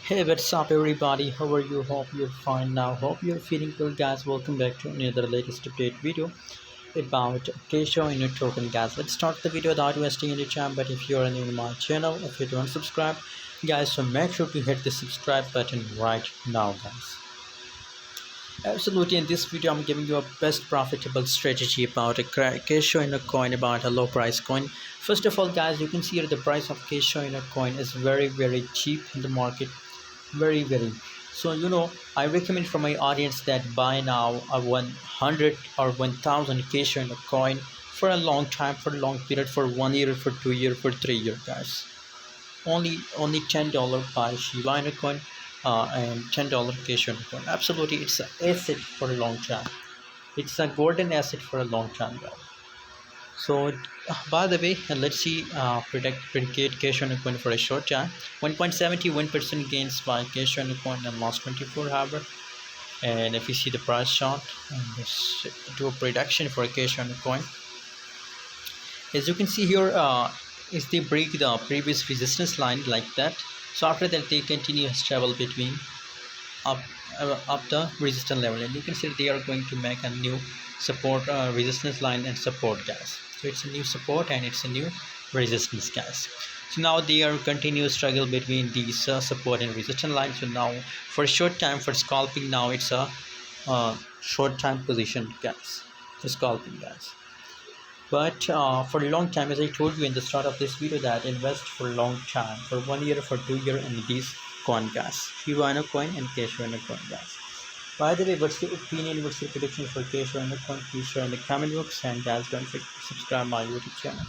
Hey, what's up, everybody? How are you? Hope you're fine now. Hope you're feeling good, guys. Welcome back to another latest update video about Kishu Inu token, guys. Let's start the video without wasting any time. But if you're new to my channel, if you don't subscribe, guys, so make sure to hit the subscribe button right now, guys. Absolutely, in this video, I'm giving you a best profitable strategy about a Kishu Inu coin, about a low price coin. First of all, guys, you can see here the price of Kishu Inu coin is very cheap in the market, very. So I recommend for my audience that buy now a 100 or 1000 Kishu in a coin for a long time, for a long period, for 1 year, for 2 year, for 3 year, guys. Only $10 buy Shiba in a coin, and $10 Kishu in a coin. Absolutely, it's an asset for a long time. It's a golden asset for a long time, guys. So, by the way, let's see predicate Kishu Inu coin for a short time. 1.71% gains by Kishu Inu coin in last 24 hours. And if you see the price chart, and let's do a prediction for a Kishu Inu coin. As you can see here, is they break the previous resistance line like that. So after that, they continue stable between up the resistance level, and you can see they are going to make a new support, resistance line and support, guys. So it's a new support and it's a new resistance, guys. So now they are continuous struggle between these support and resistance lines. So now for a short time, for scalping, now it's a short time position, guys, for scalping, guys. But for a long time, as I told you in the start of this video, that invest for a long time, for 1 year, for 2 year in these coin, guys. Shiba Inu coin and Kishu Inu coin, guys. By the way, what's your opinion, what's your prediction for Kishu Inu coin? Please share in the comment box, and guys, don't forget to subscribe my YouTube channel.